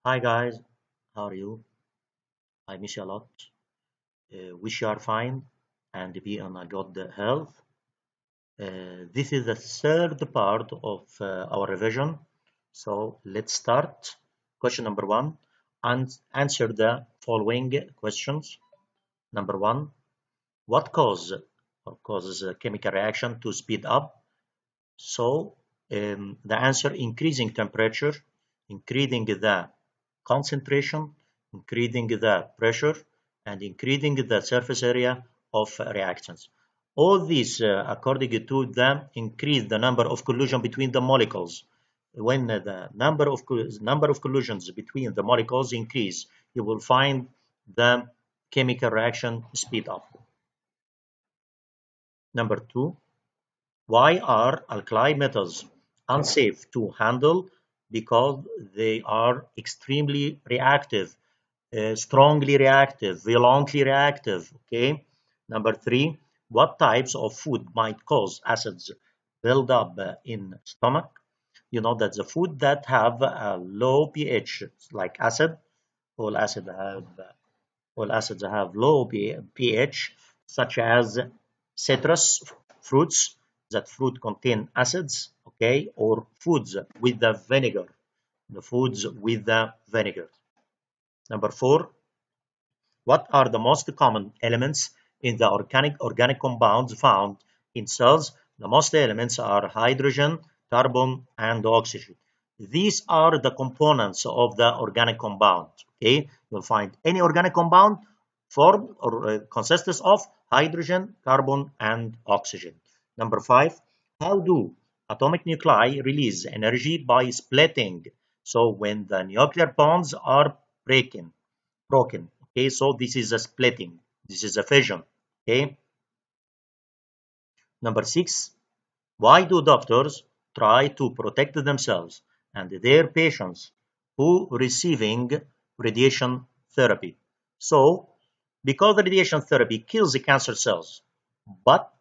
Hi guys, how are you? I miss you a lot. Wish you are fine and be on a good health. This is the third part of our revision. So let's start. Question number one. Answer the following questions. Number one, what causes a chemical reaction to speed up? So the answer increasing temperature, increasing the concentration, increasing the pressure, and increasing the surface area of reactants. All these, according to them, increase the number of collision between the molecules. When the number of collisions between the molecules increase, you will find the chemical reaction speed up. Number two, why are alkali metals unsafe to handle? Because they are extremely reactive, strongly reactive, violently reactive. Okay. Number three, what types of food might cause acids build up in stomach? You know that the food that have a low pH, like acid, all acid have all acids have low pH, such as citrus fruits, that fruit contain acids, okay, or foods with the vinegar, the foods with the vinegar. Number four, what are the most common elements in the organic compounds found in cells? The most elements are hydrogen, carbon, and oxygen. These are the components of the organic compound. Okay, you'll find any organic compound formed or consists of hydrogen, carbon, and oxygen. Number five, how do atomic nuclei release energy by splitting? So when the nuclear bonds are broken. Okay, so this is a splitting, this is a fission. Okay, number six, why do doctors try to protect themselves and their patients who receiving radiation therapy? So because the radiation therapy kills the cancer cells, but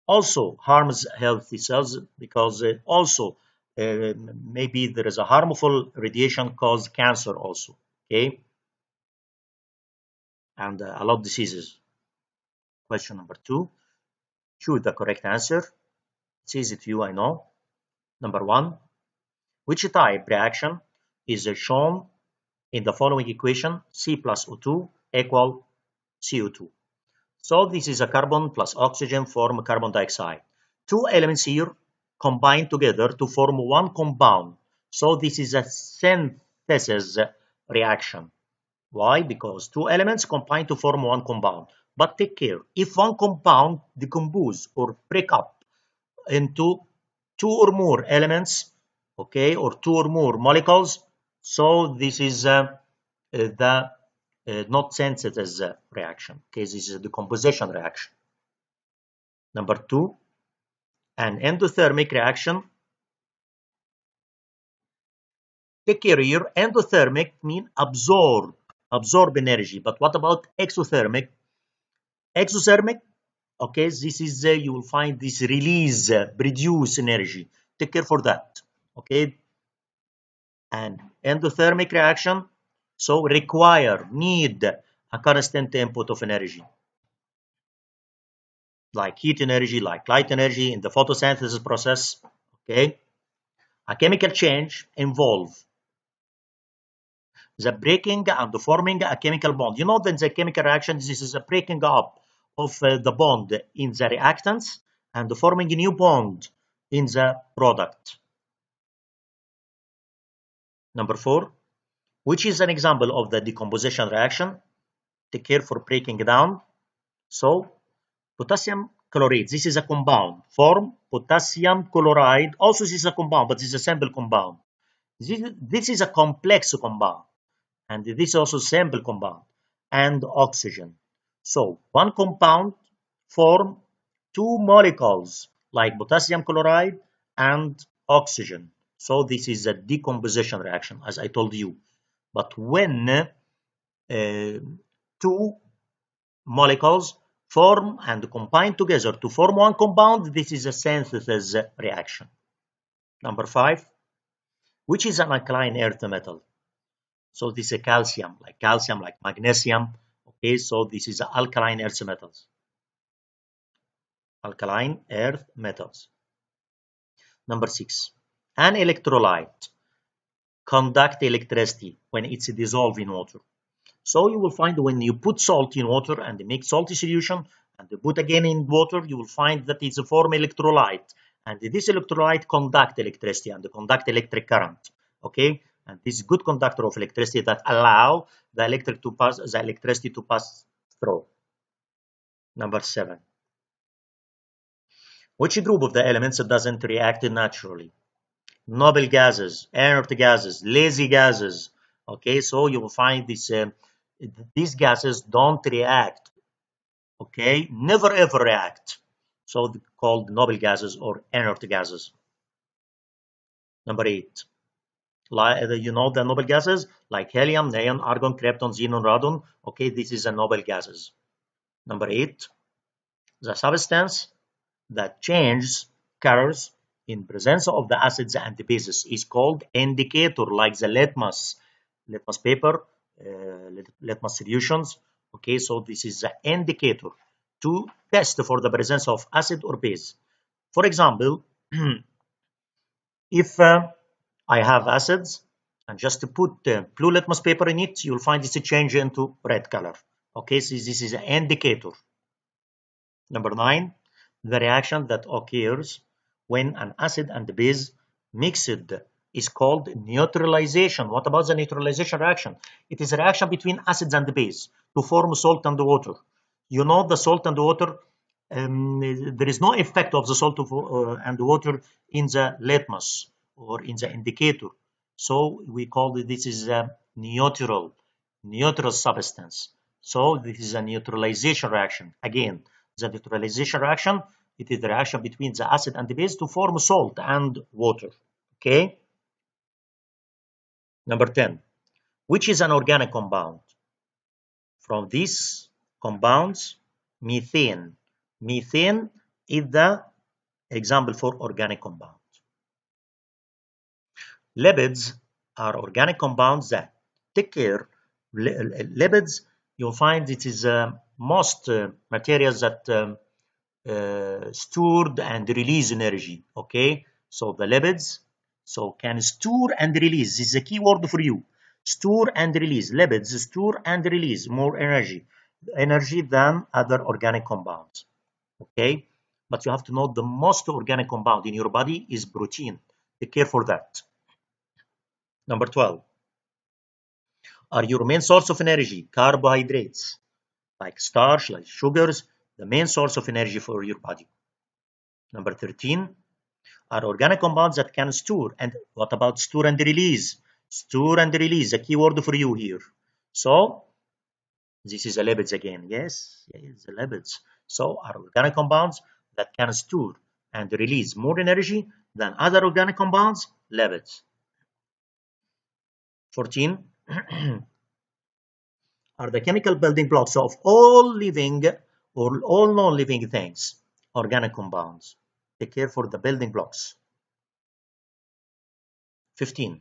also harms healthy cells, because also maybe there is a harmful radiation cause cancer also. Okay, and a lot of diseases. Question number two, choose the correct answer. It's easy to you, I know. Number one, which type reaction is shown in the following equation? C plus O2 equal CO2. So this is a carbon plus oxygen form carbon dioxide. Two elements here combine together to form one compound. So this is a synthesis reaction. Why? Because two elements combine to form one compound. But take care, if one compound decompose or break up into two or more elements, okay, or two or more molecules, so this is the not synthesis reaction. Okay, this is the decomposition reaction. Number two, an endothermic reaction. Take care here, endothermic mean absorb energy. But what about exothermic? Exothermic, okay, this is you will find this release, produce energy. Take care for that. Okay, and endothermic reaction, so need a constant input of energy, like heat energy, like light energy in the photosynthesis process. Okay, a chemical change involve the breaking and the forming a chemical bond. You know that the chemical reaction, this is a breaking up of the bond in the reactants and forming a new bond in the product. Number four, which is an example of the decomposition reaction? Take care for breaking down. So potassium chloride, this is a compound. Form potassium chloride, also this is a compound, but this is a simple compound. This is a complex compound, and this is also simple compound, and oxygen. So one compound form two molecules like potassium chloride and oxygen. So this is a decomposition reaction, as I told you. But when two molecules form and combine together to form one compound, this is a synthesis reaction. Number five, which is an alkaline earth metal? So this is a calcium, like magnesium. Okay, so this is alkaline earth metals. Alkaline earth metals. Number 6, an electrolyte conduct electricity when it's dissolved in water. So you will find when you put salt in water and make salty solution and put again in water, you will find that it's a form electrolyte. And this electrolyte conduct electricity and conduct electric current. Okay, and this is good conductor of electricity that allow the electricity to pass through. Number 7. Which group of the elements doesn't react naturally? Noble gases, inert gases, lazy gases. Okay, so you will find these gases don't react. Okay, never ever react. So called noble gases or inert gases. Number 8. You know the noble gases like helium, neon, argon, krypton, xenon, radon. Okay, this is a noble gases. Number 8. The substance that changes colors in presence of the acids and the bases is called indicator, like the litmus paper, litmus solutions. Okay, so this is the indicator to test for the presence of acid or base. For example, if I have acids and just to put blue litmus paper in it, you'll find it's a change into red color. Okay, so this is an indicator. Number 9, the reaction that occurs when an acid and the base mixed is called neutralization. What about the neutralization reaction? It is a reaction between acids and the base to form salt and water. You know the salt and water, there is no effect of the salt and water in the litmus or in the indicator. So we call this is a neutral substance. So this is a neutralization reaction. Again, the neutralization reaction, it is the reaction between the acid and the base to form salt and water. Okay. Number 10, which is an organic compound? From these compounds, methane. Methane is the example for organic compound. Lipids are organic compounds that take care. Lipids, you'll find it is most materials that stored and release energy. Okay, so the lipids can store and release. This is a key word for you. Store and release. Lipids store and release more energy than other organic compounds. Okay, but you have to know the most organic compound in your body is protein. Take care for that. Number 12. Are your main source of energy carbohydrates like starch, like sugars, the main source of energy for your body? Number 13. Are organic compounds that can store. And what about store and release? Store and release, a key word for you here. So this is the lipids again. Yes, the lipids. So are organic compounds that can store and release more energy than other organic compounds? Lipids. 14. Are the chemical building blocks of all living or all non-living things organic compounds? Take care for the building blocks. 15.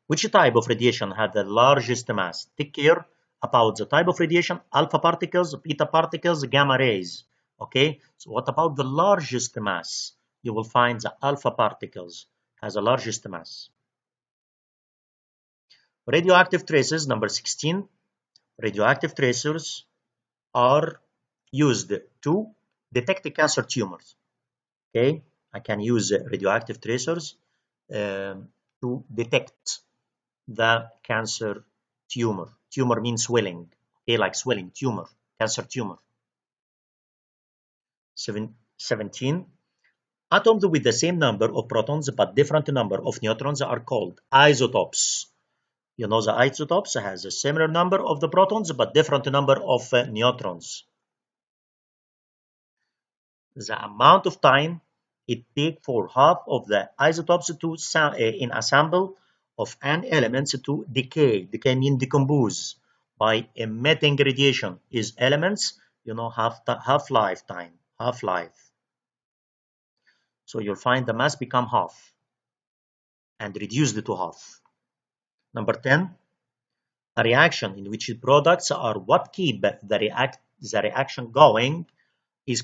Which type of radiation has the largest mass? Take care about the type of radiation: alpha particles, beta particles, gamma rays. Okay, so what about the largest mass? You will find the alpha particles has the largest mass. Radioactive traces, number 16. Radioactive tracers are used to detect cancer tumors. Okay, I can use radioactive tracers to detect the cancer tumor. Tumor means swelling. Okay, like swelling, tumor, cancer tumor. 17. Atoms with the same number of protons but different number of neutrons are called isotopes. You know the isotopes has a similar number of the protons but different number of neutrons. The amount of time it takes for half of the isotopes to in a sample of an element to decay means decompose by emitting radiation is elements, you know, half-life. So you'll find the mass become half and reduced to half. Number 10, A reaction in which products are what keep the reaction going is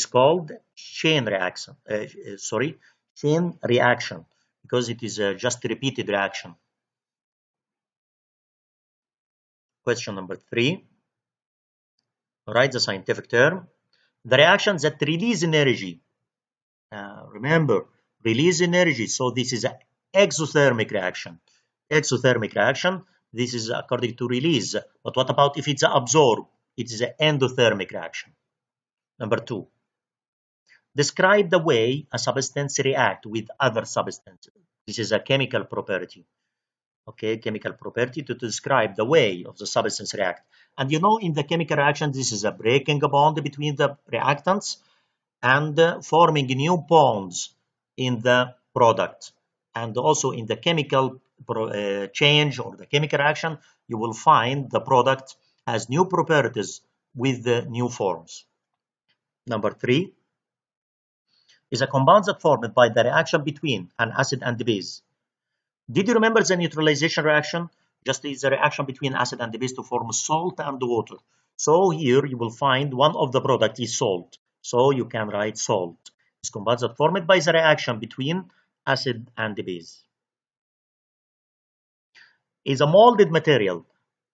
called chain reaction. Chain reaction, because it is just a repeated reaction. Question number 3. Write the scientific term. The reactions that release energy. Remember, release energy. So this is an exothermic reaction. Exothermic reaction. This is according to release. But what about if it's absorbed? It is an endothermic reaction. Number 2. Describe the way a substance reacts with other substances. This is a chemical property. Okay, chemical property to describe the way of the substance react. And you know, in the chemical reaction, this is a breaking a bond between the reactants and forming new bonds in the product. And also in the chemical change or the chemical reaction, you will find the product has new properties with the new forms. Number 3 is a compound that formed by the reaction between an acid and the base. Did you remember the neutralization reaction? Just is the reaction between acid and the base to form salt and water. So here you will find one of the product is salt. So you can write salt. It's compound that formed by the reaction between acid and the base. Is a molded material.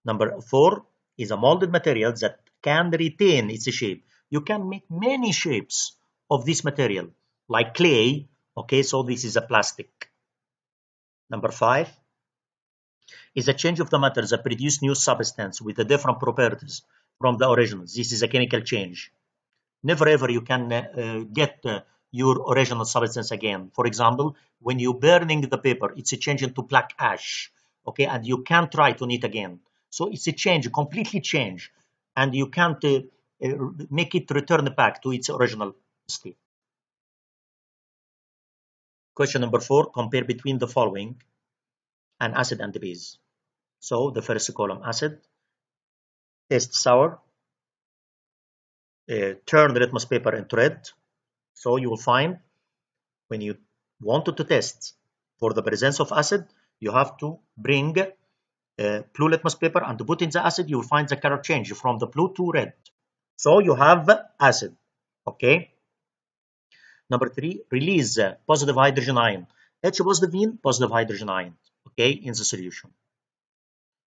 Number 4 is a molded material that can retain its shape. You can make many shapes of this material, like clay. Okay, so this is a plastic. Number 5 is a change of the matter that produce new substance with the different properties from the original. This is a chemical change. Never ever you can get your original substance again. For example, when you burning the paper, it's a change into black ash. Okay, and you can't try to knit again. So it's a change, completely change, and you can't make it return back to its original state. Question number 4, compare between the following an acid and the base. So the first column, acid, taste sour, turn the litmus paper into red. So you will find when you wanted to test for the presence of acid, you have to bring blue litmus paper and put in the acid. You will find the color change from the blue to red. So you have acid. Okay. Number 3, release positive hydrogen ion. H positive mean positive hydrogen ion. Okay, in the solution.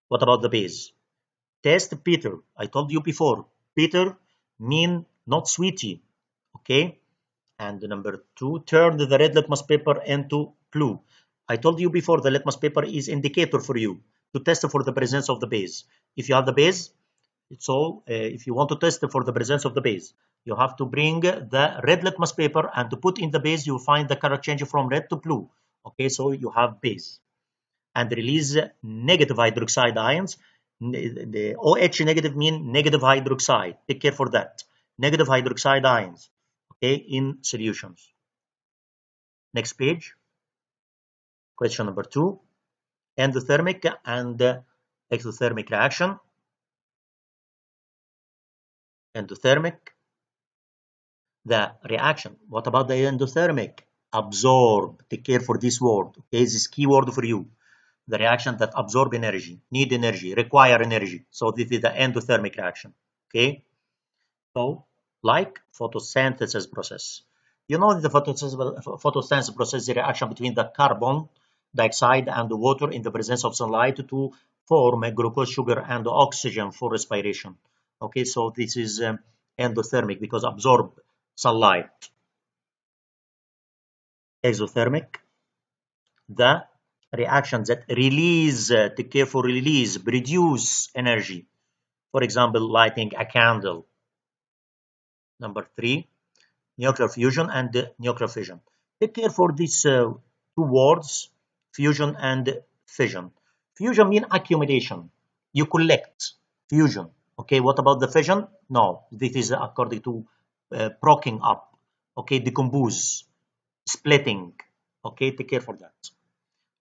What about the base? Test bitter. I told you before, bitter mean not sweetie. Okay. And number 2, turn the red litmus paper into blue. I told you before, the litmus paper is indicator for you to test for the presence of the base. If you have the base, so if you want to test for the presence of the base, you have to bring the red litmus paper and to put in the base, you'll find the color change from red to blue. Okay, so you have base. And release negative hydroxide ions. The OH negative mean negative hydroxide. Take care for that. Negative hydroxide ions. Okay, in solutions. Next page. Question number 2. Endothermic and exothermic reaction. Endothermic. The reaction. What about the endothermic? Absorb. Take care for this word. Okay, this is key word for you. The reaction that absorb energy, need energy, require energy. So this is the endothermic reaction. Okay. So like photosynthesis process. You know the photosynthesis process, the reaction between the carbon dioxide and the water in the presence of sunlight to form a glucose, sugar, and oxygen for respiration. Okay, so this is endothermic because absorb sunlight. Exothermic, the reactions that release, take care for release, produce energy. For example, lighting a candle. Number 3, nuclear fusion and nuclear fission. Take care for these two words, fusion and fission. Fusion means accumulation. You collect. Fusion. Okay, what about the fission? No, this is according to broken up. Okay, decompose, splitting. Okay, take care for that.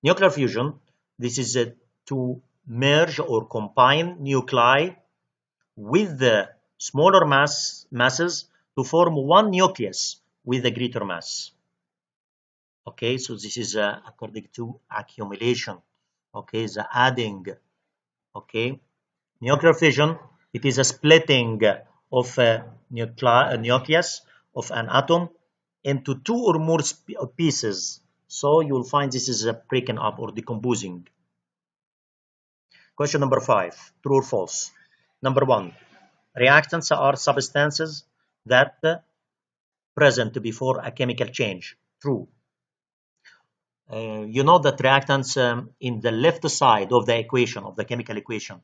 Nuclear fusion, this is to merge or combine nuclei with the smaller masses to form one nucleus with a greater mass. Okay, so this is according to accumulation. Okay, the adding. Okay, nuclear fission, it is a splitting of a nucleus of an atom into two or more pieces. So you'll find this is breaking up or decomposing. Question number 5, true or false? Number 1, reactants are substances that present before a chemical change. True. You know that reactants in the left side of the equation, of the chemical equation,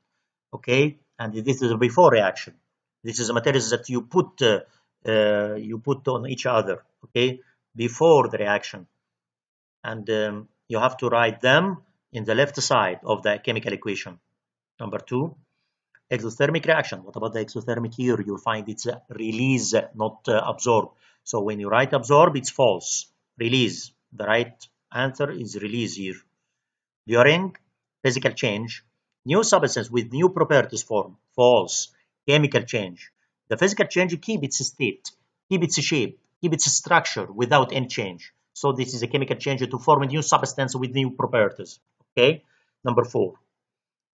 okay? And this is a before reaction. This is materials that you put on each other, okay, before the reaction. And you have to write them in the left side of the chemical equation. Number 2, exothermic reaction. What about the exothermic here? You'll find it's release, not absorb. So when you write absorb, it's false. Release. The right answer is release here. During physical change, new substance with new properties form. False. Chemical change. The physical change keep its state, keep its shape, keep its structure without any change. So this is a chemical change to form a new substance with new properties. Okay. Number 4.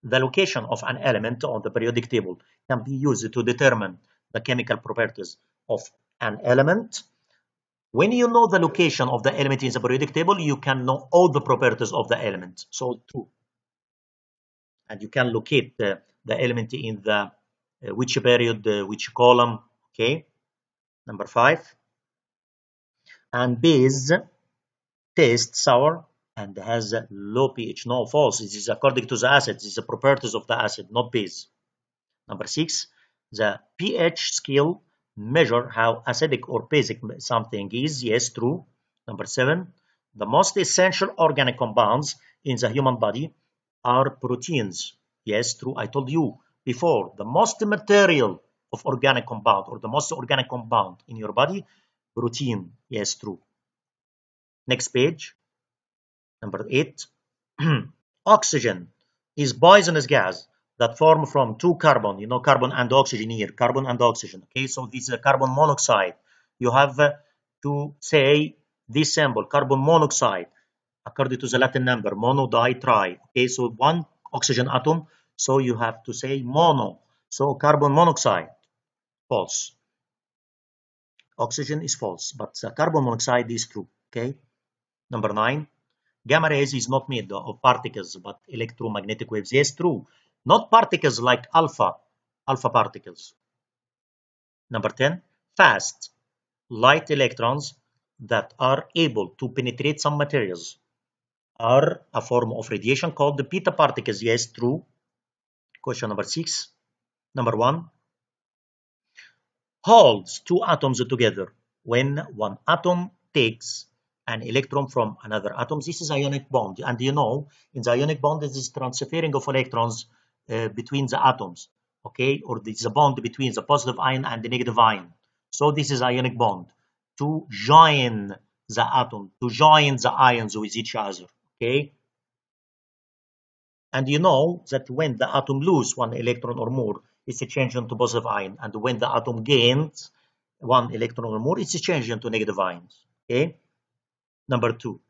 The location of an element on the periodic table can be used to determine the chemical properties of an element. When you know the location of the element in the periodic table, you can know all the properties of the element. So true. And you can locate the element in the which period, which column. Okay. Number 5. And base tastes sour and has low pH. No, false. This is according to the acid. This is the properties of the acid, not base. Number 6, the pH scale measure how acidic or basic something is. Yes, true. Number 7, the most essential organic compounds in the human body are proteins. Yes, true. I told you before, the most material of organic compound or the most organic compound in your body, protein. Yes, true. Next page. Number 8, oxygen is poisonous gas that form from two carbon, you know, carbon and oxygen here, carbon and oxygen. Okay, so this is a carbon monoxide. You have to say this symbol, carbon monoxide, according to the Latin number, mono, di, tri. Okay, so one oxygen atom, so you have to say mono. So carbon monoxide, false. Oxygen is false, but carbon monoxide is true. Okay, number 9. Gamma rays is not made of particles, but electromagnetic waves. Yes, true. Not particles like alpha particles. Number 10, fast light electrons that are able to penetrate some materials are a form of radiation called the beta particles. Yes, true. Question number 6. Number 1, holds two atoms together. When one atom takes an electron from another atom, this is ionic bond. And you know, in the ionic bond, this is transferring of electrons between the atoms, okay? Or this is a bond between the positive ion and the negative ion. So this is ionic bond to join the atom, to join the ions with each other, okay? And you know that when the atom loses one electron or more, it's changed into positive ion. And when the atom gains one electron or more, it's changed into negative ions. Okay. Number 2,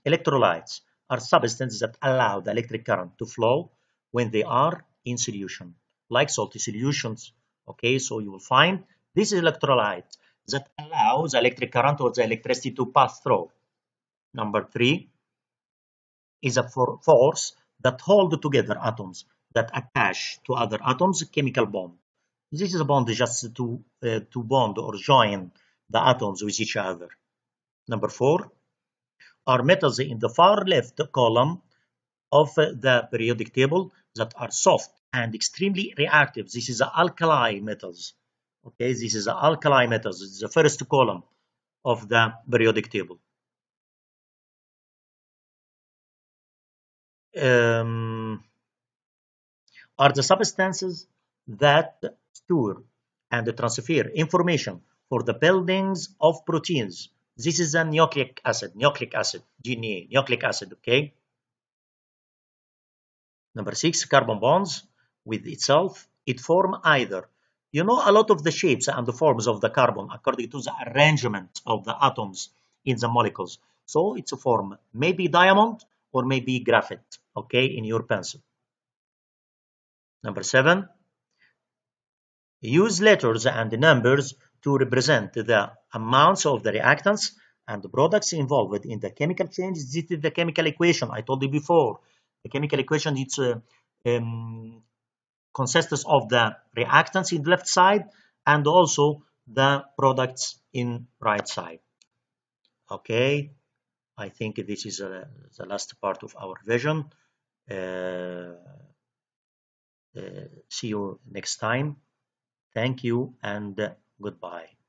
electrolytes are substances that allow the electric current to flow when they are in solution, like salty solutions. Okay, so you will find this is electrolyte that allows the electric current or the electricity to pass through. Number 3 is a force that hold together atoms that attach to other atoms chemical bond. This is a bond just to bond or join the atoms with each other. Number 4 are metals in the far left column of the periodic table that are soft and extremely reactive. This is the alkali metals. Okay, this is the alkali metals. It's the first column of the periodic table. Are the substances that store and transfer information for the buildings of proteins. This is a nucleic acid, DNA, nucleic acid, okay? Number 6, carbon bonds with itself. It form either, you know, a lot of the shapes and the forms of the carbon according to the arrangement of the atoms in the molecules. So it's a form, maybe diamond or maybe graphite, okay, in your pencil. Number 7, use letters and numbers to represent the amounts of the reactants and the products involved in the chemical change. This is the chemical equation I told you before. The chemical equation consists of the reactants in the left side and also the products in right side. Okay, I think this is the last part of our vision. See you next time. Thank you and goodbye.